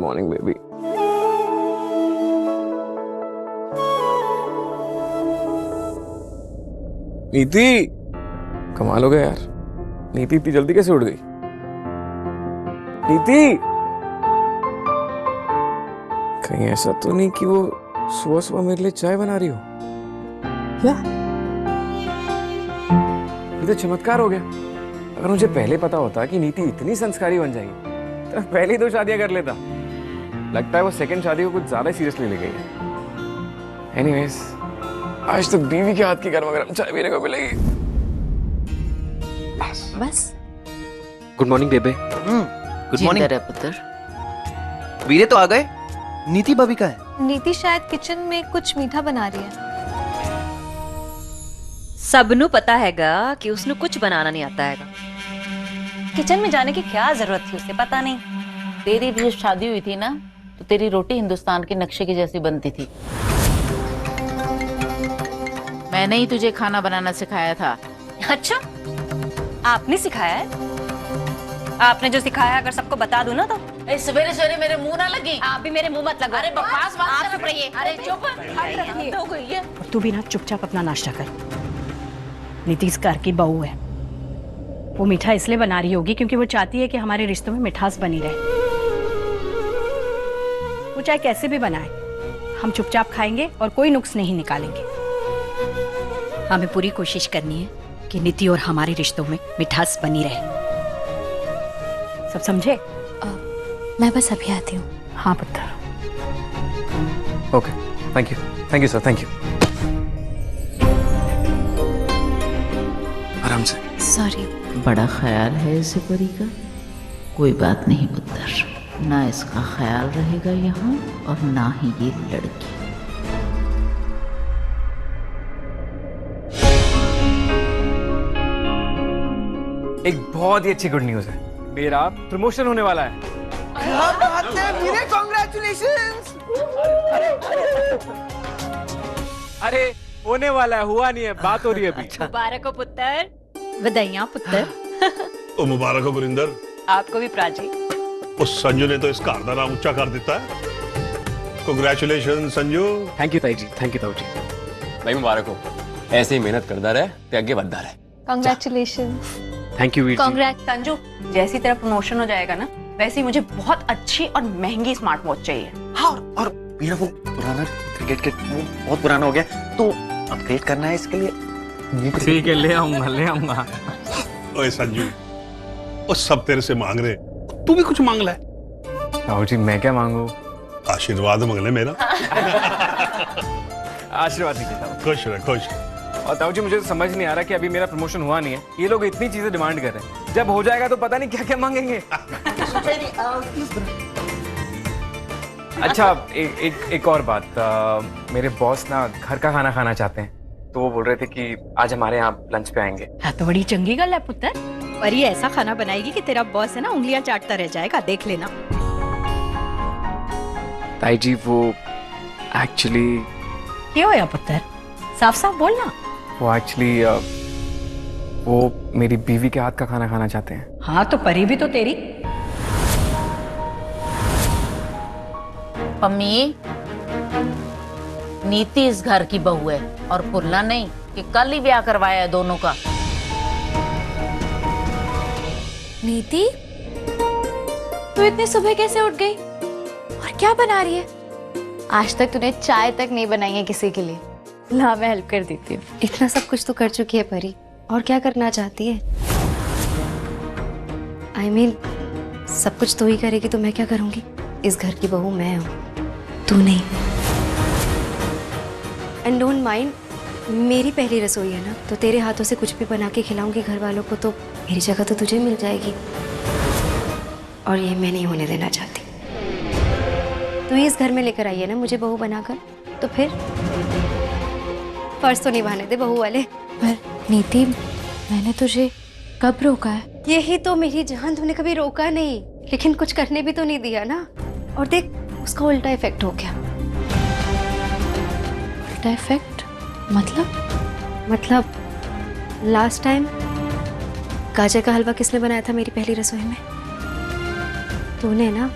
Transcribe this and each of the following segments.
Morning baby. नीति, कमाल हो गया यार। नीति इतनी जल्दी कैसे उठ गई? नीति, कहीं ऐसा तो नहीं कि वो सुबह सुबह मेरे लिए चाय बना रही हो? क्या? ये तो चमत्कार हो गया। अगर मुझे पहले पता होता कि नीति इतनी संस्कारी बन जाएगी तो पहले ही 2 शादियां कर लेता। लगता है वो सेकंड शादी को कुछ ज्यादा सीरियसली ले गई है। एनीवेज, आज तो बीवी के हाथ की गर्मा गर्म चाय पीने को मिलेगी। बस। गुड मॉर्निंग बेबे। गुड मॉर्निंग पुत्र। वीरे तो आ गए। नीति भाभी का है? नीति शायद किचन में कुछ मीठा बना रही है। सबनू पता हैगा कि उसने कुछ बनाना नहीं आता हैगा। किचन में जाने की क्या जरूरत थी उसे, पता नहीं। तेरी भी शादी हुई थी ना, तो तेरी रोटी हिंदुस्तान के नक्शे की जैसी बनती थी। मैंने ही तुझे खाना बनाना सिखाया था। अच्छा, आपने सिखाया है? आपने जो सिखाया है अगर सबको बता दूं ना तो सवेरे सवेरे मेरे मुंह ना लगी। आप भी मेरे मुंह मत लगाओ। अरे बकवास मत आप कर। चुप रहिए। अरे चुप, हट रखिए। हो गई है। तू भी ना चुपचाप अपना नाश्ता कर। नीतीश घर की बहू है, वो मीठा इसलिए बना रही होगी क्योंकि वो चाहती है कि हमारे रिश्तों में मिठास बनी रहे। वो चाहे कैसे भी बनाए, हम चुपचाप खाएंगे और कोई नुक्स नहीं निकालेंगे। हमें पूरी कोशिश करनी है कि नीति और हमारे रिश्तों में मिठास बनी रहे। सब समझे? मैं बस अभी आती हूँ। हाँ पुत्र। Okay, thank you sir, thank you. आराम से। सॉरी। बड़ा ख्याल है इसे परी का। कोई बात नहीं पुत्र, ना इसका ख्याल रहेगा यहाँ और ना ही ये लड़की। एक बहुत ही अच्छी गुड न्यूज है, मेरा प्रमोशन होने वाला है। क्या बात है वीरे, कांग्रेचुलेशंस। अरे होने वाला है, हुआ नहीं है, बात हो रही है अभी। मुबारक हो पुत्र। बधाइयाँ पुत्र। ओ मुबारक हो गुरिंदर। आपको भी प्राची। उस संजू ने तो इस घर का नाम ऊंचा कर दिता है। कांग्रेचुलेशन संजू। थैंक यू ताई जी, थैंक यू ताऊ जी। भाई मुबारक हो। ऐसे ही मेहनत करता रहे ते अगे बढ़ता रहे। Congratulations. Thank you Veer ji. Congrats. Sanju, जैसी तेरा प्रमोशन हो जाएगा ना, वैसे ही मुझे बहुत अच्छी और महंगी स्मार्ट वॉच चाहिए। हाँ, और मेरा वो पुराना क्रिकेट किट वो बहुत पुराना हो गया, तो अपग्रेड करना है इसके लिए। ठीक है, ले आऊंगा। ओए संजू, वो सब तेरे से मांग रहे, तू भी कुछ मांग ले। ताऊ जी मैं क्या मांगू? आशीर्वाद मांग ले मेरा। आशीर्वाद दीजिए ताऊ। खुश रहे, खुश रहे। और ताऊ जी मुझे तो समझ नहीं आ रहा कि अभी मेरा प्रमोशन हुआ नहीं है, ये लोग इतनी चीजें डिमांड कर रहे हैं, जब हो जाएगा तो पता नहीं क्या क्या मांगेंगे। अच्छा, एक और बात, मेरे बॉस ना घर का खाना खाना चाहते हैं, तो वो बोल रहे थे कि आज हमारे यहाँ लंच पे आएंगे। हाँ तो बड़ी चंगी गल है पुत्र। और ये ऐसा खाना बनाएगी कि तेरा बॉस है ना उंगलियां चाटता रह जाएगा, देख लेना। ताई जी वो एक्चुअली क्या होया पुत्र, साफ साफ बोलना। वो एक्चुअली वो मेरी बीवी के हाथ का खाना खाना चाहते हैं। हाँ तो परी भी तो तेरी। पम्मी, नीति इस घर की बहू है और पुल्ला नहीं कि कल ही ब्याह करवाया है दोनों का। नीति, तू इतने सुबह कैसे उठ गई और क्या बना रही है? आज तक तूने चाय तक नहीं बनाई है किसी के लिए। ला मैं हेल्प कर देती हूँ। इतना सब कुछ तो कर चुकी है परी, और क्या करना चाहती है? I mean, सब कुछ तो ही करेगी तो मैं क्या करूंगी? इस घर की बहू मैं हूँ, तू नहीं। एंड डोंट माइंड, मेरी पहली रसोई है ना, तो तेरे हाथों से कुछ भी बना के खिलाऊंगी घर वालों को, तो मेरी जगह तो तुझे मिल जाएगी, और ये मैं नहीं होने देना चाहती। तू ही इस घर में लेकर आई है ना मुझे बहू बनाकर, तो फिर फर्ज तो निभाने दे बहू वाले। पर नीति, मैंने तुझे कब रोका है? यही तो मेरी जान, तूने कभी रोका नहीं, लेकिन कुछ करने भी तो नहीं दिया ना। और देख, उसका उल्टा इफेक्ट हो गया। उल्टा इफेक्ट मतलब लास्ट टाइम गाजर का हलवा किसने बनाया था मेरी पहली रसोई में? तूने ना।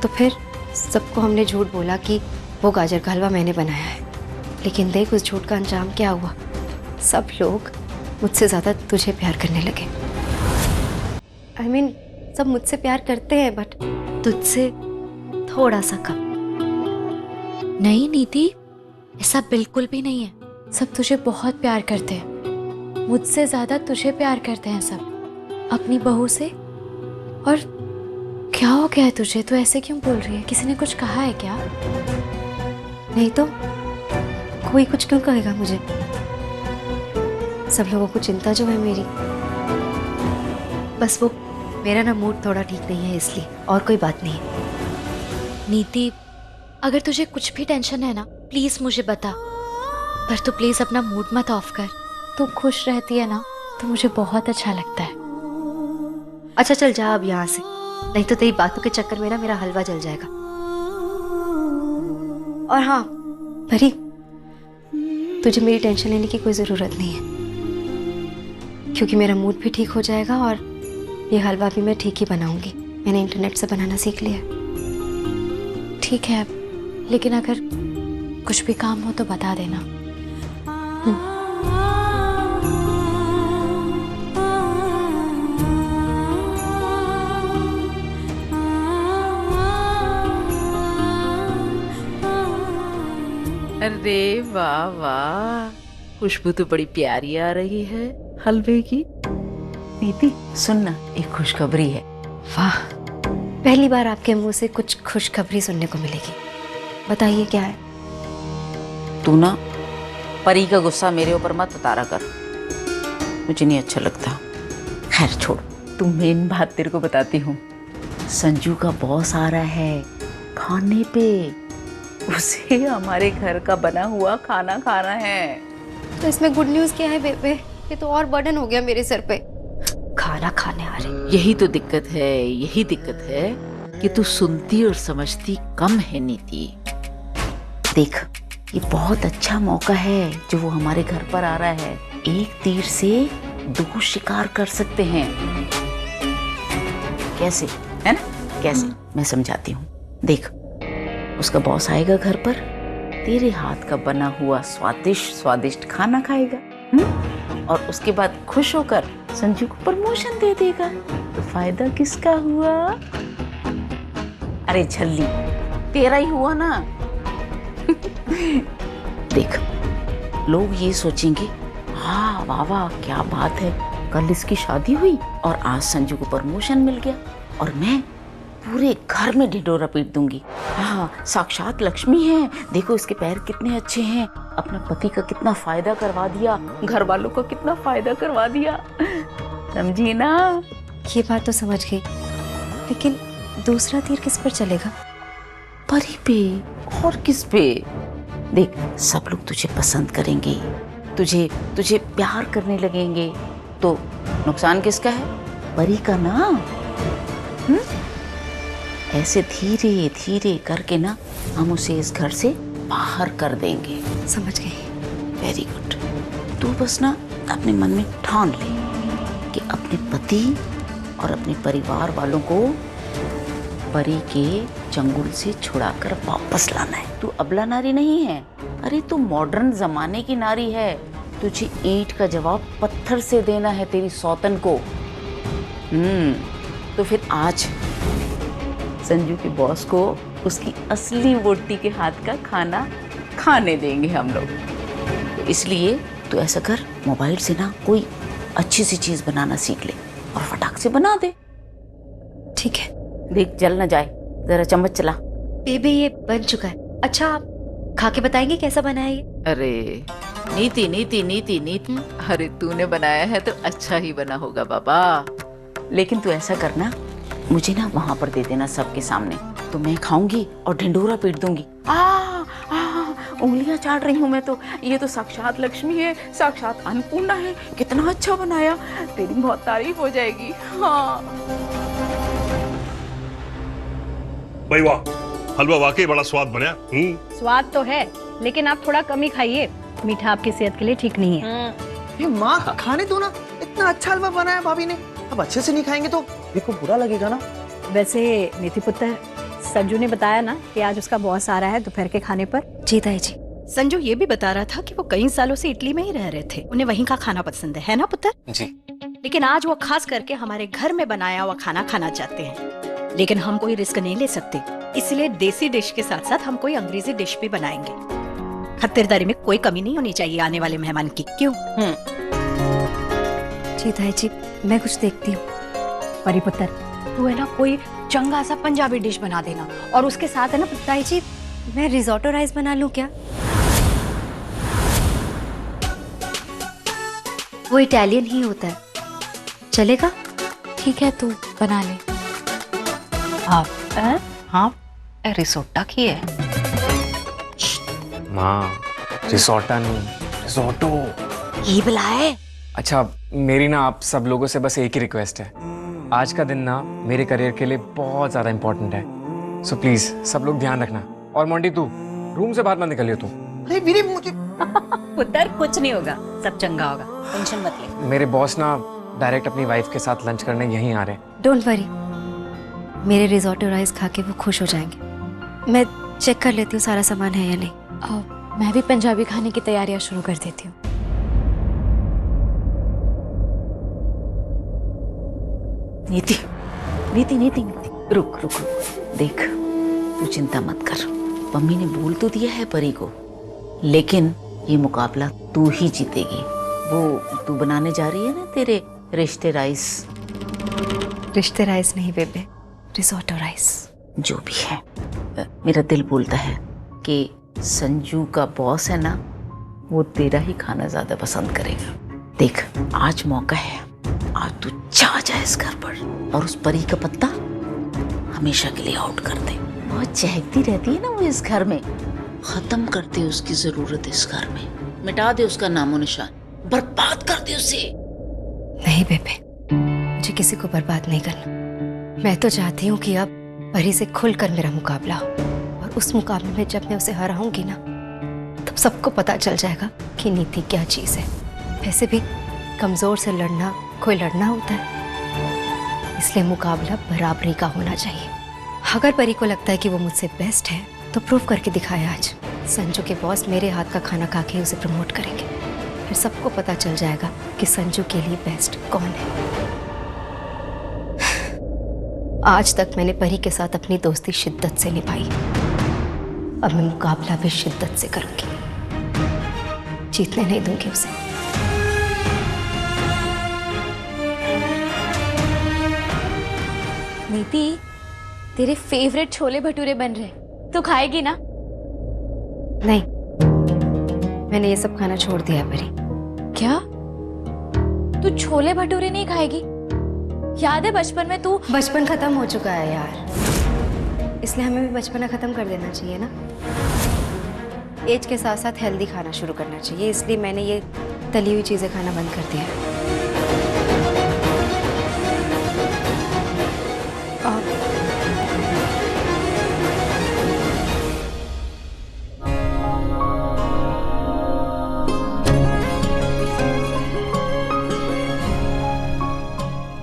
तो फिर सबको हमने झूठ बोला कि वो गाजर का हलवा मैंने बनाया है, लेकिन देख उस झूठ का अंजाम क्या हुआ। सब लोग मुझसे ज़्यादा तुझे प्यार करने लगे। I mean, सब मुझसे प्यार करते हैं बट तुझसे थोड़ा सा कम। नहीं नीति, ऐसा बिल्कुल भी नहीं है। सब तुझे बहुत प्यार करते हैं, मुझसे ज्यादा तुझे प्यार करते हैं सब, अपनी बहू से। और क्या हो गया है तुझे? तू ऐसे क्यों बोल रही है? किसी ने कुछ कहा है क्या? नहीं तो कोई कुछ क्यों कहेगा मुझे? सब लोगों को चिंता जो है मेरी, बस वो मेरा ना मूड थोड़ा ठीक नहीं है इसलिए, और कोई बात नहीं। नीति, अगर तुझे कुछ भी टेंशन है ना, प्लीज मुझे बता, पर तू प्लीज अपना मूड मत ऑफ कर। तू खुश रहती है ना तो मुझे बहुत अच्छा लगता है। अच्छा चल जा अब यहाँ से, नहीं तो तेरी बातों के चक्कर में ना मेरा हलवा जल जाएगा। और हाँ परी, तुझे मेरी टेंशन लेने की कोई ज़रूरत नहीं है, क्योंकि मेरा मूड भी ठीक हो जाएगा और ये हलवा भी मैं ठीक ही बनाऊंगी। मैंने इंटरनेट से बनाना सीख लिया। ठीक है, लेकिन अगर कुछ भी काम हो तो बता देना। अरे वाह वाह, खुशबू तो बड़ी प्यारी आ रही है हलवे की। नीति सुन ना, एक खुशखबरी है। वाह, पहली बार आपके मुंह से कुछ खुशखबरी सुनने को मिलेगी। बताइए क्या है? तू ना परी का गुस्सा मेरे ऊपर मत उतारा कर, मुझे नहीं अच्छा लगता। खैर छोड़, तू मेन बात तेरे को बताती हूँ। संजू का बॉस आ रहा है खाने पे, उसे हमारे घर का बना हुआ खाना खाना है। तो इसमें गुड न्यूज़ क्या है बेबे? ये तो और बर्डन हो गया मेरे सर पे। खाना खाने आ रहे। यही तो दिक्कत है, यही दिक्कत है कि तू सुनती और समझती कम है नीति। देख, ये बहुत अच्छा मौका है जो वो हमारे घर पर आ रहा है। एक तीर से दो शिकार कर सकते हैं। कैसे, है ना? कैसे? मैं समझाती हूँ। देख, उसका बॉस आएगा घर पर, तेरे हाथ का बना हुआ स्वादिष्ट स्वादिष्ट खाना खाएगा, और उसके बाद खुश होकर संजू को प्रमोशन दे देगा। तो फायदा किसका हुआ? अरे झल्ली, तेरा ही हुआ ना। देख, लोग ये सोचेंगे, हाँ वाह वाह क्या बात है, कल इसकी शादी हुई और आज संजू को प्रमोशन मिल गया, और मैं पूरे घर में ढिढोरा पीट दूंगी। हाँ, साक्षात लक्ष्मी है, देखो इसके पैर कितने अच्छे हैं, अपने पति का कितना फायदा करवा दिया, घर वालों का कितना फायदा करवा दिया। समझी ना? ये बात तो समझ गई, लेकिन दूसरा तीर किस पर चलेगा? परी पे और किस पे? देख, सब लोग तुझे पसंद करेंगे, तुझे प्यार करने लगेंगे, तो नुकसान किसका है? परी का ना। ऐसे धीरे धीरे करके ना हम उसे इस घर से बाहर कर देंगे। समझ गई। Very good. तू बस ना अपने मन में ठान ले कि अपने पति और अपने परिवार वालों को परी के चंगुल से छुड़ाकर वापस लाना है। तू अबला नारी नहीं है, अरे तू मॉडर्न जमाने की नारी है। तुझे ईंट का जवाब पत्थर से देना है तेरी सौतन को। तो फिर आज संजू के बॉस को उसकी असली वोटी के हाथ का खाना खाने देंगे हम लोग। तो इसलिए तू ऐसा कर, मोबाइल से ना कोई अच्छी सी चीज बनाना सीख ले और फटाक से बना दे। ठीक है। देख, जल ना जाए, जरा चम्मच चला। बेबी ये बन चुका है। अच्छा, आप खा के बताएंगे कैसा बना है ये? अरे नीति नीति नीति नीति, अरे तूने बनाया है तो अच्छा ही बना होगा बाबा। लेकिन तू ऐसा करना, मुझे ना वहां पर दे देना सबके सामने, तो मैं खाऊंगी और ढिंडोरा पीट दूंगी। उंगलियां चाट रही हूँ मैं तो। ये तो साक्षात लक्ष्मी है, साक्षात अन्नपूर्णा है, कितना अच्छा बनाया, तेरी बहुत तारीफ हो जाएगी। हाँ भाई वाह, हलवा वाकई बड़ा स्वाद बना। स्वाद तो है, लेकिन आप थोड़ा कम ही खाइए, मीठा आपकी सेहत के लिए ठीक नहीं है। ये माँ खाने दो ना, इतना अच्छा हलवा बनाया भाभी ने, अब अच्छे से नहीं खाएंगे तो देखो बुरा लगेगा ना। वैसे नीति पुत्र, संजू ने बताया ना कि आज उसका बॉस आ रहा है दोपहर के खाने पर। जी ताई जी। संजू ये भी बता रहा था कि वो कई सालों से इटली में ही रह रहे थे, उन्हें वहीं का खाना पसंद है ना पुत्र? जी। लेकिन आज वो खास करके हमारे घर में बनाया हुआ खाना खाना चाहते हैं, लेकिन हम कोई रिस्क नहीं ले सकते, इसलिए देसी डिश के साथ साथ हम कोई अंग्रेजी डिश भी बनाएंगे। खातिरदारी में कोई कमी नहीं होनी चाहिए आने वाले मेहमान की, क्यों? जी ताई जी, मैं कुछ देखती हूँ। परी पुत्र, तू है ना कोई चंगा सा पंजाबी डिश बना देना, और उसके साथ है ना ताई जी, मैं रिजोटो राइस बना लूं क्या? वो इटालियन ही होता है, चलेगा? ठीक है, तू बना ले। हाँ रिसोटा की है। माँ, रिसोटा नहीं, रिसोटो। ये बुलाए। अच्छा, मेरी ना आप सब लोगों से बस एक ही रिक्वेस्ट है। आज का दिन ना मेरे करियर के लिए बहुत ज़्यादा इम्पोर्टेंट है, सो प्लीज़ सब लोग ध्यान रखना। और मोंटी, तू रूम से बाहर मत निकलियो तू। अरे वीरे मुझे पुत्र कुछ नहीं होगा, सब चंगा होगा, टेंशन मत ले। मेरे बॉस ना डायरेक्ट अपनी वाइफ के साथ लंच करने यहीं आ रहे हैं। डोंट वरी, मेरे रिजोटो राइस खा के वो खुश हो जाएंगे। मैं चेक कर लेती हूँ सारा सामान है या नहीं। मैं भी पंजाबी खाने की तैयारियां शुरू कर देती हूँ। नीति नीति नीति नीति, रुक रुक रुक, देख तू चिंता मत कर। मम्मी ने बोल तो दिया है परी को, लेकिन ये मुकाबला तू ही जीतेगी। वो तू बनाने जा रही है ना तेरे रिश्ते राइस। रिश्ते राइस नहीं बेबे, रिजोटो राइस। जो भी है, मेरा दिल बोलता है कि संजू का बॉस है ना, वो तेरा ही खाना ज्यादा पसंद करेगा। देख आज मौका है, आज तू जा इस घर पर और उस परी का पत्ता हमेशा के लिए आउट कर दे। बहुत चहकती रहती है ना वो इस घर में, खत्म कर दे उसकी जरूरत इस घर में, मिटा दे उसका नामो निशान, बर्बाद कर दे उसे। नहीं बेबे, मुझे किसी को बर्बाद नहीं करना। मैं तो चाहती हूँ कि अब परी से खुलकर मेरा मुकाबला हो, और उस मुकाबले में जब मैं उसे हराऊंगी ना, तब सबको पता चल जाएगा कि नीति क्या चीज है। वैसे भी कमजोर से लड़ना कोई लड़ना होता है, इसलिए मुकाबला बराबरी का होना चाहिए। अगर परी को लगता है कि वो मुझसे बेस्ट है, तो प्रूव करके दिखाए आज। संजू के बॉस मेरे हाथ का खाना खा के उसे प्रमोट करेंगे, फिर सबको पता चल जाएगा कि संजू के लिए बेस्ट कौन है। आज तक मैंने परी के साथ अपनी दोस्ती शिद्दत से निभाई, अब मैं मुकाबला भी शिद्दत से करूंगी। जीतने नहीं दूंगी उसे। नीति, तेरे फेवरेट छोले भटूरे बन रहे, तो खाएगी ना? नहीं, मैंने ये सब खाना छोड़ दिया परी। क्या तू छोले भटूरे नहीं खाएगी? याद है बचपन में तू। बचपन खत्म हो चुका है यार, इसलिए हमें भी बचपना खत्म कर देना चाहिए ना। एज के साथ साथ हेल्दी खाना शुरू करना चाहिए, इसलिए मैंने ये तली हुई चीजें खाना बंद कर दिया है।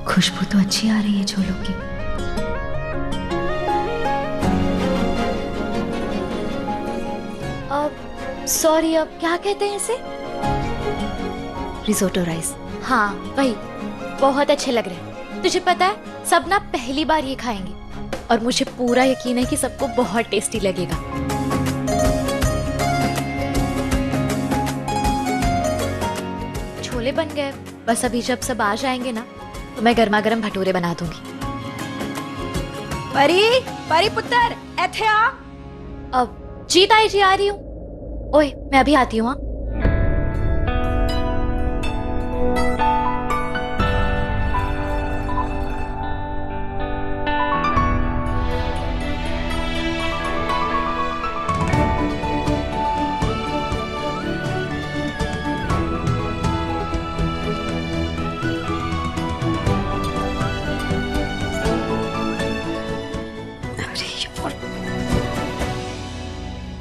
खुशबू तो अच्छी आ रही है छोलों की। सॉरी, अब क्या कहते हैं इसे? Risotto rice. हाँ वही, बहुत अच्छे लग रहे हैं। तुझे पता है, सब ना पहली बार ये खाएंगे, और मुझे पूरा यकीन है कि सबको बहुत टेस्टी लगेगा। छोले बन गए, बस अभी जब सब आ जाएंगे ना, तो मैं गर्मा गर्म भटूरे बना दूंगी। परी, परी पुत्र, ऐथे आ। अब जी ताई जी, आ रही हूँ। ओए, मैं अभी आती हूँ। हाँ,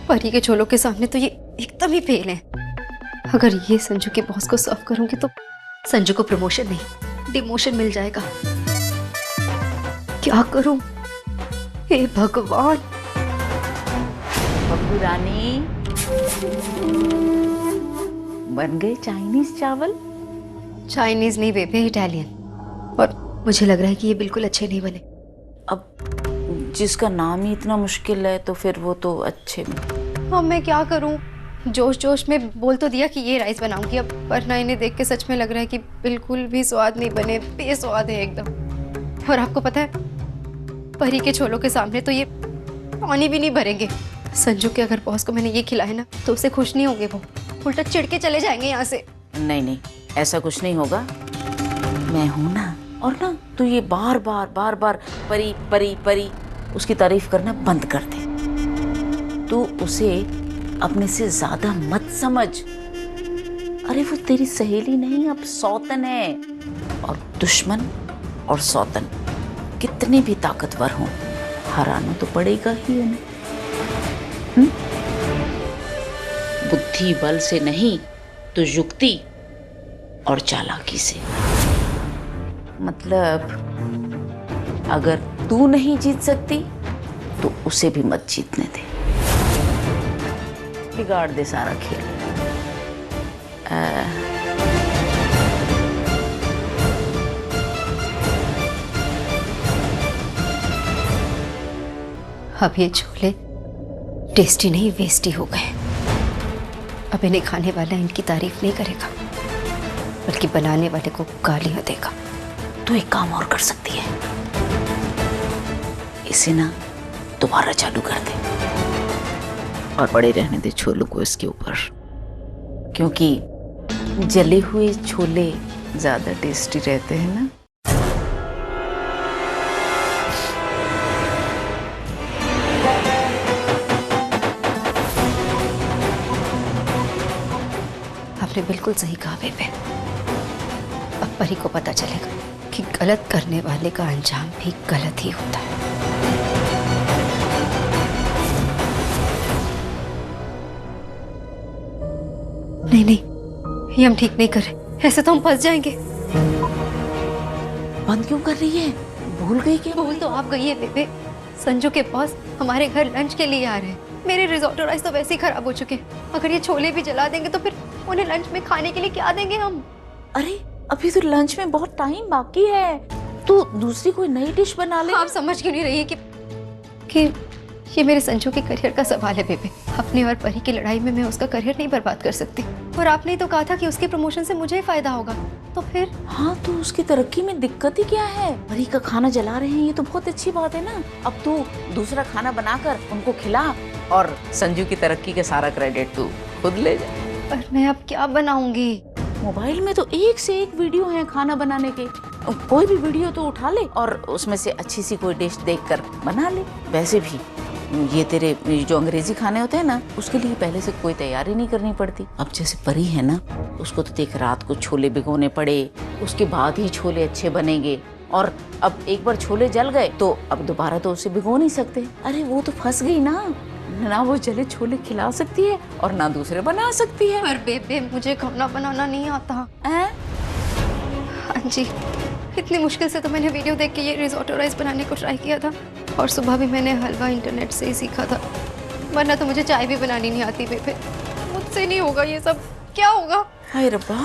परी के छोलों के सामने तो ये एकदम ही फेल है। अगर ये संजू के बॉस को सर्व करूंगी तो संजू को प्रमोशन नहीं, डिमोशन मिल जाएगा। क्या करूं? हे भगवान। बब्बू रानी, बन गए चाइनीज चावल? चाइनीज नहीं बेबे, इटालियन। और मुझे लग रहा है कि ये बिल्कुल अच्छे नहीं बने। अब जिसका नाम ही इतना मुश्किल है तो फिर वो तो अच्छे में। अब मैं क्या करूं? जोश जोश में बोल तो दिया कि ये राइस बनाऊंगी, अब पर ना इन्हें देख के सच में लग रहा है कि बिल्कुल भी स्वाद नहीं बने, बेस्वाद है एकदम। और आपको पता है, परी के छोलों के सामने तो ये पानी भी नहीं भरेंगे। संजू के अगर बॉस को मैंने ये खिलाया ना तो उसे खुश नहीं होंगे, वो उल्टा चिढ़ के चले जाएंगे यहाँ से। नहीं नहीं, ऐसा कुछ नहीं होगा, मैं हूं ना। और ना तू ये बार बार परी परी परी उसकी तारीफ करना बंद कर दे। तू उसे अपने से ज्यादा मत समझ। अरे वो तेरी सहेली नहीं, अब सौतन है। और दुश्मन और सौतन कितने भी ताकतवर हों, हराना तो पड़ेगा ही उन्हें। बुद्धि बल से नहीं तो युक्ति और चालाकी से। मतलब अगर तू नहीं जीत सकती तो उसे भी मत जीतने दे, बिगाड़ दे सारा खेल। अब ये छोले टेस्टी नहीं वेस्टी हो गए। अब इन्हें खाने वाला इनकी तारीफ नहीं करेगा, बल्कि बनाने वाले को गालियां देगा। तो एक काम और कर सकती है, इसे ना दोबारा चालू कर दे और पड़े रहने दे छोलों को इसके ऊपर, क्योंकि जले हुए छोले ज्यादा टेस्टी रहते हैं ना। आपने बिल्कुल सही कहा बेबे। अब परी को पता चलेगा कि गलत करने वाले का अंजाम भी गलत ही होता है। नहीं नहीं, ये हम ठीक नहीं कर रहे, ऐसे तो हम फंस जाएंगे। बंद क्यों कर रही है? भूल गई क्या? भूल तो आप गई है बेबे। संजू के बॉस हमारे घर लंच के लिए आ रहे हैं। मेरे रिजोर्ट राइस तो वैसे ही खराब हो चुके हैं, अगर ये छोले भी जला देंगे तो फिर उन्हें लंच में खाने के लिए क्या देंगे हम? अरे अभी तो लंच में बहुत टाइम बाकी है, तू दूसरी कोई नई डिश बना ले। आप समझ क्यों नहीं रही है कि ये मेरे संजू के करियर का सवाल है बेबे। अपनी और परी की लड़ाई में मैं उसका करियर नहीं बर्बाद कर सकती। और आपने तो कहा था कि उसके प्रमोशन से मुझे ही फायदा होगा, तो फिर? हाँ, तो उसकी तरक्की में दिक्कत ही क्या है? परी का खाना जला रहे हैं, ये तो बहुत अच्छी बात है ना। अब तू दूसरा खाना बनाकर उनको खिला और संजू की तरक्की का सारा क्रेडिट तू खुद ले जा। पर मैं अब क्या बनाऊंगी? मोबाइल में तो एक से एक वीडियो है खाना बनाने के, कोई भी वीडियो तो उठा ले और उसमें से अच्छी सी कोई डिश देखकर बना ले। वैसे भी ये तेरे जो अंग्रेजी खाने होते हैं ना, उसके लिए पहले से कोई तैयारी नहीं करनी पड़ती। अब जैसे परी है ना, उसको तो देख रात को छोले भिगोने पड़े, उसके बाद ही छोले अच्छे बनेंगे। और अब एक बार छोले जल गए तो अब दोबारा तो उसे भिगो नहीं सकते। अरे वो तो फंस गई ना वो जले छोले खिला सकती है और ना दूसरे बना सकती है। पर बेबे मुझे खाना बनाना नहीं आता है। हाँ जी, इतनी मुश्किल से तो मैंने वीडियो देख के ये रिजोर्ट राइस बनाने को ट्राई किया था, और सुबह भी मैंने हलवा इंटरनेट से ही सीखा था, वरना तो मुझे चाय भी बनानी नहीं आती बेबे। मुझसे नहीं होगा ये सब, क्या होगा? हाय रब्बा,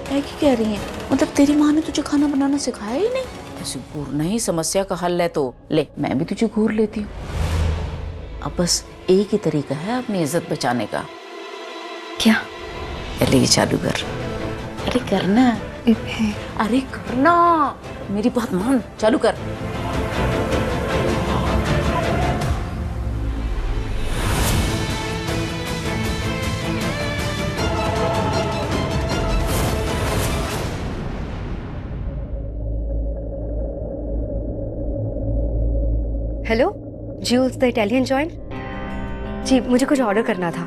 क्या कह रही है? मतलब तेरी माँ ने तुझे खाना बनाना सिखाया ही नहीं? ऐसे घूरना ही समस्या का हल है तो ले, मैं भी तुझे घूर लेती हूँ। अब बस एक ही तरीका है अपनी इज्जत बचाने का। क्या? पहले ये चालू कर। अरे करना, अरे करना, मेरी बात मान, चालू कर। Hello, Jules the Italian joint. जी, मुझे कुछ ऑर्डर करना था।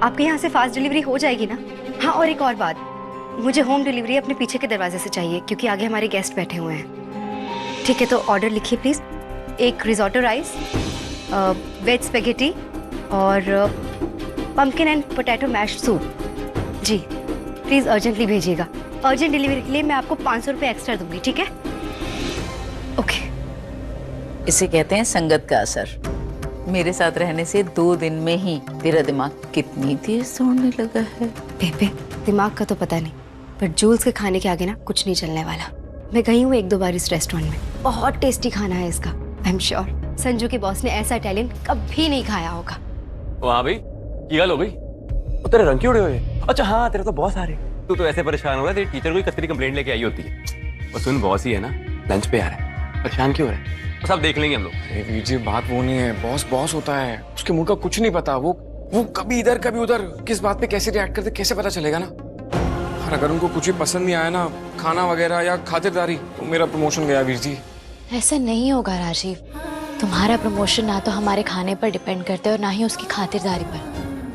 आपके यहाँ से फास्ट डिलीवरी हो जाएगी ना? हाँ, और एक और बात, मुझे होम डिलीवरी अपने पीछे के दरवाजे से चाहिए, क्योंकि आगे हमारे गेस्ट बैठे हुए हैं। ठीक है, तो ऑर्डर लिखिए प्लीज़। एक रिजोटो राइस, वेज स्पेगेटी और pumpkin and potato mash soup. जी प्लीज़ अर्जेंटली भेजिएगा। अर्जेंट डिलीवरी के लिए मैं आपको 500 रुपये एक्स्ट्रा दूंगी, ठीक है? ओके। इसे कहते हैं संगत का असर। मेरे साथ रहने से 2 दिन में ही तेरा दिमाग कितनी तेज दौड़ने लगा है। बेबे, दिमाग का तो पता नहीं, पर जूल्स के खाने के आगे ना कुछ नहीं चलने वाला। मैं गई हूँ 1-2 बार इस रेस्टोरेंट में, बहुत टेस्टी खाना है इसका। आई एम श्योर संजू के बॉस ने ऐसा इटालियन कभी नहीं खाया होगा। वहाँ भाई की गल हो गई? वो तेरे रंग क्यों उड़े हुए? अच्छा हाँ, तेरे तो बॉस आ रहे। तू तो ऐसे परेशान हो रहा है, तेरी टीचर कोई कतरी कंप्लेंट लेके आई होती है। और सुन, बॉस ही है ना, लंच पे आ रहा है, परेशान क्यों हो रहा है? तो सब देख लेंगे हम लोग। अरे वीर जी, बात वो नहीं है, बॉस बॉस होता है, उसके मूड का कुछ नहीं पता। वो कभी इधर कभी उधर, किस बात पे कैसे रिएक्ट करते कैसे पता चलेगा ना। और अगर उनको कुछ भी पसंद नहीं आया ना, खाना वगैरह या खातिरदारी, तो मेरा प्रमोशन गया वीर जी। ऐसा नहीं होगा राजीव, तुम्हारा प्रमोशन ना तो हमारे खाने पर डिपेंड करता है और ना ही उसकी खातिरदारी पर।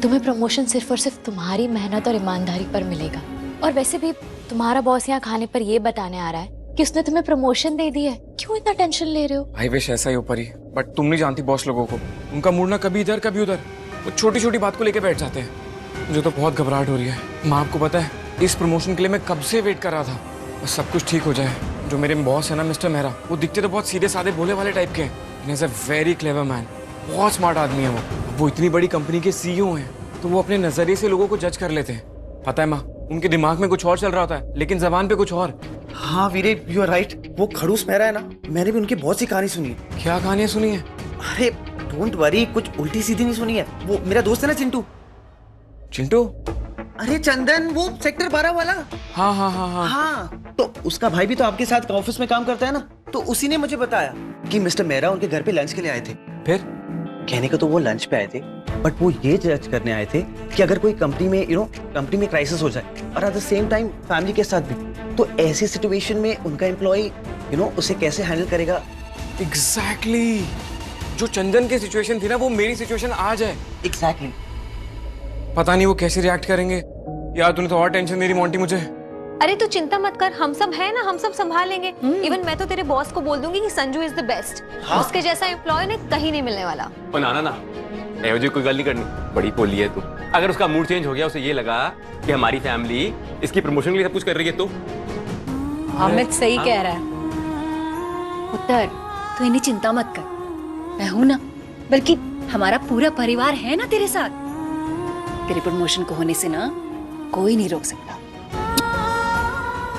तुम्हें प्रमोशन सिर्फ और सिर्फ तुम्हारी मेहनत और ईमानदारी पर मिलेगा। और वैसे भी तुम्हारा बॉस यहाँ खाने पर ये बताने आ रहा है कि उसने तुम्हें प्रमोशन दे दी है, क्यों इतना टेंशन ले रहे हो? आई विश ऐसा ही ऊपर ही, बट तुम नहीं जानती बॉस लोगों को, उनका मूड ना कभी इधर कभी उधर, वो छोटी छोटी बात को लेके बैठ जाते हैं। मुझे तो बहुत घबराहट हो रही है माँ। आपको पता है, इस प्रमोशन के लिए मैं कब से वेट कर रहा था, बस सब कुछ ठीक हो जाए। जो मेरे बॉस है ना मिस्टर मेहरा, वो दिखते तो बहुत सीधे साधे भोले वाले टाइप के हैं। Is a very clever man, बहुत स्मार्ट आदमी है वो इतनी बड़ी कंपनी के सीईओ हैं, तो वो अपने नजरिए से लोगों को जज कर लेते हैं। पता है माँ, उनके दिमाग में कुछ और चल रहा होता है, लेकिन जबान पे कुछ और। हाँ वीरे, यू आर राइट। वो खड़ूस मेहरा है ना, मैंने भी उनकी बहुत सी कहानी सुनी है। क्या कहानियां सुनी है? अरे डोंट वरी, कुछ उल्टी सीधी नहीं सुनी है। वो मेरा दोस्त है ना चिंटू। चिंटू? अरे चंदन, वो सेक्टर 12 वाला। हाँ हाँ हाँ हाँ हाँ, तो उसका भाई भी तो आपके साथ ऑफिस में काम करता है ना, तो उसी ने मुझे बताया कि मिस्टर मेहरा उनके घर पे लंच के लिए आए थे। फिर कहने को तो वो लंच पे आए थे, बट वो ये जज करने आए थे कि अगर कोई कंपनी में कंपनी में क्राइसिस हो जाए और at the same time family के साथ भी, तो ऐसी सिचुएशन में उनका एम्प्लॉय उसे कैसे हैंडल करेगा। एग्जैक्टली जो चंदन की सिचुएशन थी ना, वो मेरी सिचुएशन आज है। एग्जैक्टली पता नहीं वो कैसे रिएक्ट करेंगे। यार तूने तो और टेंशन दे रही मोंटी मुझे। अरे तू चिंता मत कर, हम सब है ना, हम सब संभाल लेंगे। इवन मैं तो तेरे बॉस को बोल दूंगी कि संजू इज द बेस्ट। उसके जैसा एम्प्लॉय ने कहीं नहीं मिलने वाला। ना एवं कोई गल नहीं करनी, बड़ी पोली है तू। अगर उसका मूड चेंज हो गया, उसे ये लगा कि हमारी फैमिली इसकी प्रमोशन के लिए सब कुछ कर रही है, तो अमित सही कह रहा है। उत्तर, तू इन्हें चिंता मत कर, मैं हूं ना, बल्कि हमारा पूरा परिवार है ना तेरे साथ। तेरे प्रमोशन को होने से ना कोई नहीं रोक सकता,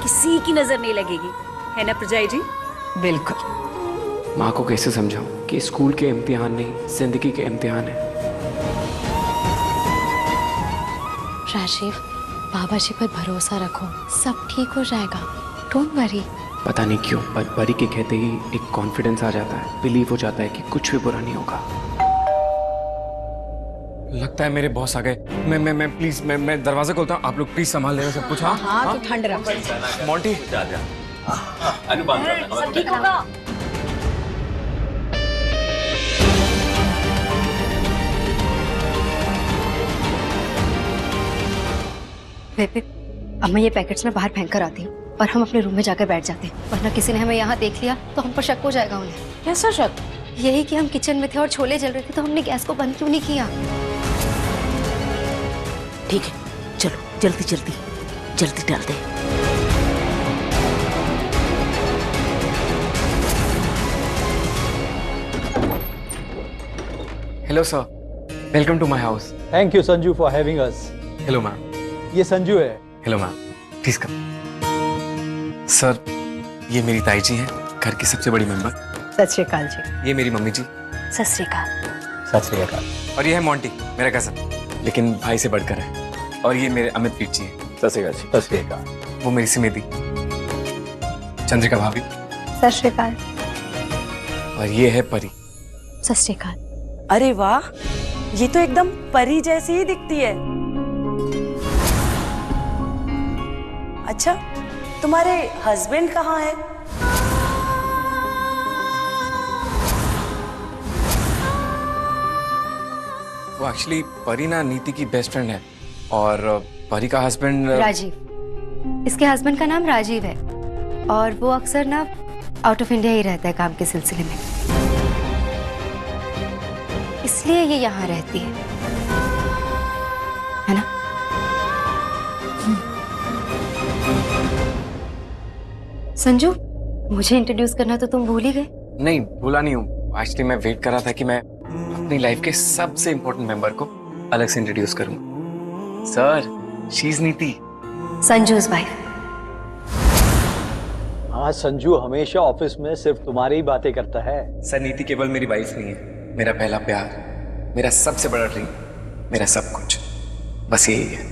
किसी की नजर नहीं लगेगी, है ना प्रजाई जी? बिल्कुल। माँ को कैसे समझाऊं कि स्कूल के इम्तिहान नहीं, जिंदगी के इम्तिहान है। राजीव, बाबा जी पर भरोसा रखो, सब ठीक हो जाएगा, डोंट वरी। पता नहीं क्यों, पर परी के कहते ही एक कॉन्फिडेंस आ जाता है, बिलीव हो जाता है कि कुछ भी बुरा नहीं होगा। लगता है मेरे बॉस आ गए। मैं प्लीज मैं दरवाजा खोलता हूँ, आप लोग प्लीज संभाल लेना सब कुछ। हाँ तो ठंड रख मोंटी। सब ठीक होगा। बेबे, अब मैं ये पैकेट्स में बाहर फेंक कर आती हूँ और हम अपने रूम में जाकर बैठ जाते हैं, वरना किसी ने हमें यहाँ देख लिया तो हम पर शक हो जाएगा उन्हें। कैसा शक? यही कि हम किचन में थे और छोले जल रहे थे, तो हमने गैस को बंद क्यों नहीं किया? ठीक है, चलो जल्दी जल्दी जल्दी डाल दे। Hello sir, welcome to my house. Thank you Sanju for having us. Hello ma'am. ये संजू है। Hello ma'am, please come. Sir, ये मेरी ताई जी हैं, घर की सबसे बड़ी मेंबर। सत श्री अकाल जी। ये मेरी मम्मी जी। सत श्री अकाल। सत श्री अकाल। और ये है मोंटी, मेरा कजन, लेकिन भाई से बढ़कर है। और ये मेरे अमित पीठ जी हैं। सत श्री अकाल। सत श्री अकाल। वो मेरी सिमेदी, चंद्रिका भाभी। सत श्री अकाल। और ये है परी। सत श्री अकाल। अरे वाह, ये तो एकदम परी जैसी ही दिखती है। अच्छा, तुम्हारे हस्बैंड कहाँ है? वो एक्चुअली परी ना नीति की बेस्ट फ्रेंड है, और परी का हस्बैंड राजीव। इसके हस्बैंड का नाम राजीव है और वो अक्सर ना आउट ऑफ इंडिया ही रहता है काम के सिलसिले में, इसलिए ये यहाँ रहती है ना? संजू, मुझे इंट्रोड्यूस करना तो तुम भूल ही गए। नहीं, भूला नहीं हूँ, एक्चुअली मैं वेट कर रहा था कि मैं अपनी लाइफ के सबसे इंपॉर्टेंट मेंबर को अलग से इंट्रोड्यूस करूं। सर, शी इज नीति, संजू's वाइफ। हाँ, संजू हमेशा ऑफिस में सिर्फ तुम्हारी ही बातें करता है। सर, नीति केवल मेरी वाइफ नहीं है, मेरा पहला प्यार, मेरा सबसे बड़ा ड्रीम, मेरा सब कुछ, बस यही है।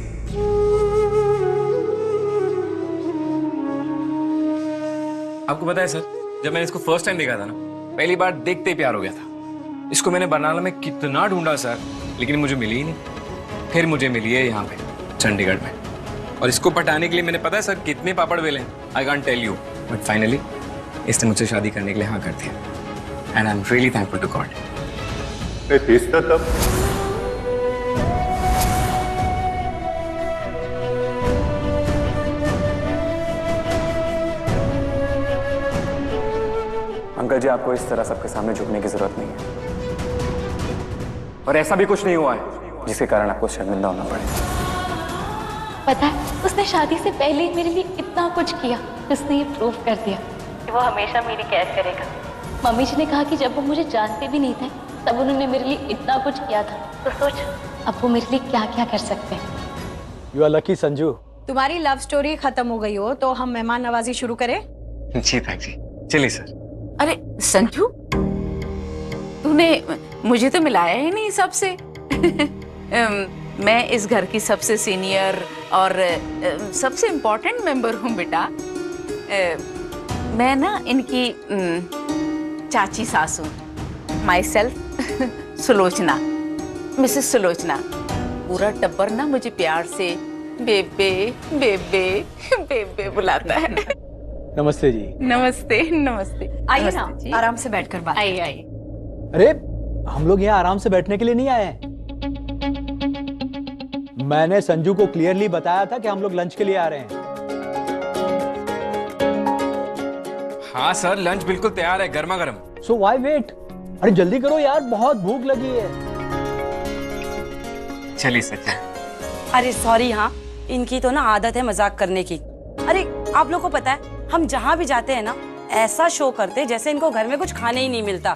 आपको पता है सर, जब मैंने इसको फर्स्ट टाइम देखा था ना, पहली बार देखते ही प्यार हो गया था। इसको मैंने बनाना में कितना ढूंढा सर, लेकिन मुझे मिली ही नहीं। फिर मुझे मिली है यहाँ पे चंडीगढ़ में, और इसको पटाने के लिए मैंने पता है सर कितने पापड़ बेले हैं, I can't tell you, but finally इसने मुझसे शादी करने के लिए हाँ कर दिया, and I am really thankful to God. तब अंकल जी, आपको इस तरह सबके सामने झुकने की जरूरत नहीं है, और ऐसा भी कुछ नहीं हुआ है जिसके कारण आपको शर्मिंदा होना पड़े। पता है, उसने शादी से पहले ही मेरे लिए इतना कुछ किया, उसने ये प्रूव कर दिया कि वो हमेशा मेरी केयर करेगा। मम्मी जी ने कहा कि जब वो मुझे जानते भी नहीं थे तब उन्होंने मेरे लिए इतना कुछ किया था, तो सोच अब वो मेरे लिए क्या क्या कर सकते हैं। You are lucky Sanju. तुम्हारी लव स्टोरी खत्म हो गई हो तो हम मेहमान नवाजी शुरू करें? जी थैंक जी, चलिए सर। अरे संजू, तूने मुझे तो मिलाया ही नहीं सबसे। मैं इस घर की सबसे सीनियर और सबसे इम्पोर्टेंट मेंबर हूँ बेटा। मैं ना इनकी चाची सासू, my self Sulochana, Mrs Sulochana. पूरा टब्बर ना मुझे प्यार से बेबे बेबे बेबे बुलाता है। नमस्ते जी। नमस्ते नमस्ते। आइए ना, आराम से बैठकर बात। आइए आइए। अरे हम लोग यहाँ आराम से बैठने के लिए नहीं आए हैं। मैंने संजू को क्लियरली बताया था कि हम लोग लंच के लिए आ रहे हैं। हाँ सर, लंच बिल्कुल तैयार है, गर्मा गर्म। So why wait? अरे जल्दी करो यार, बहुत भूख लगी है। चलिए सर। अरे सॉरी, हाँ इनकी तो ना आदत है मजाक करने की। अरे आप लोग को पता है, हम जहाँ भी जाते हैं ना ऐसा शो करते जैसे इनको घर में कुछ खाने ही नहीं मिलता।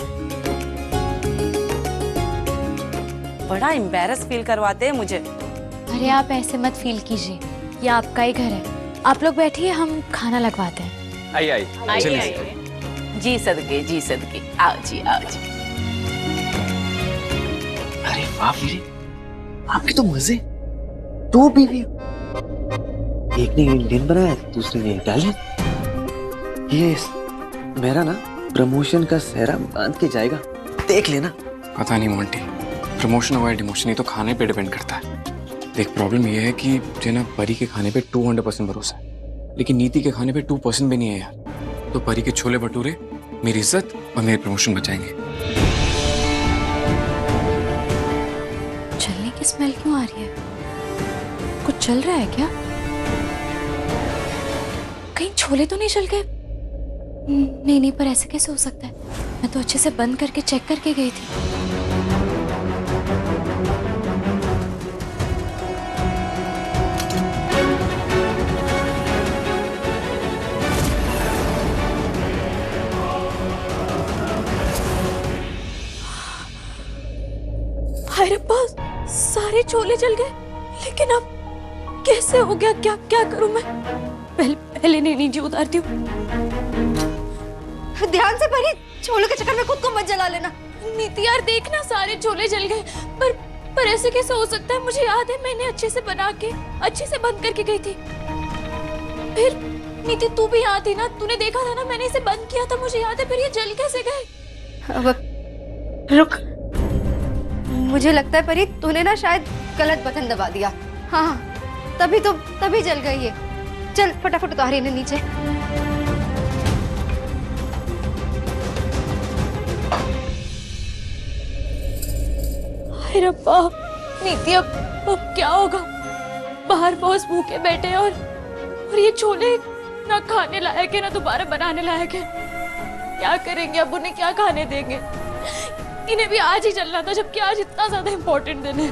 बड़ा एम्बैरस फील करवाते हैं मुझे। अरे आप ऐसे मत फील कीजिए, ये आपका ही घर है। आप लोग बैठिए, हम खाना लगवाते हैं। आइए आइए आइए आइए। जी सदके जी सदके, आओ जी आओ जी। अरे वाह वीरे, आपके तो मजे। दो बीवी, एक ने इंडियन बनाया, दूसरे ने इटालियन। ये मेरा ना प्रमोशन का सेहरा बांध के जाएगा, देख लेना। पता नहीं मोंटी, प्रमोशन हुआ है डिमोशन, ये तो खाने पे डिपेंड करता है। देख, प्रॉब्लम ये है कि मुझे ना परी के खाने पे 200% भरोसा है, लेकिन नीति के खाने पे 2% भी नहीं है यार। तो परी के छोले भटूरे मेरी इज्जत और मेरे प्रमोशन बचाएंगे। जलने की स्मेल क्यों आ रही है? कुछ चल रहा है क्या? कहीं छोले तो नहीं जल गए? नहीं नहीं, पर ऐसे कैसे हो सकता है? मैं तो अच्छे से बंद करके चेक करके गई थी। अरे बस, सारे छोले जल गए, लेकिन अब कैसे हो गया? क्या क्या करूं मैं? पहले नीचे उतारती हूँ। ध्यान से परी, छोले के चक्कर में खुद को मत जला लेना। नीति यार देखना, सारे छोले जल गए। पर ऐसे कैसे हो सकता है? मुझे याद है मैंने अच्छे से बना के अच्छे से बंद करके गई थी। फिर नीति तू भी यहाँ थी ना, तूने देखा था ना मैंने इसे बंद किया था, मुझे याद है। फिर ये जल कैसे गए? अब रुक, मुझे लगता है परी तूने ना शायद गलत बटन दबा दिया। हाँ, तभी जल गई ये। चल फटाफट उतार इन्हें नीचे। रब्बा, नीति अब क्या होगा? बाहर बॉस भूखे बैठे और ये छोले ना खाने लायक है ना दोबारा बनाने लायक है। क्या करेंगे अब? उन्हें क्या खाने देंगे? इन्हें भी आज ही चलना था, जबकि आज इतना ज्यादा इम्पोर्टेंट दिन है।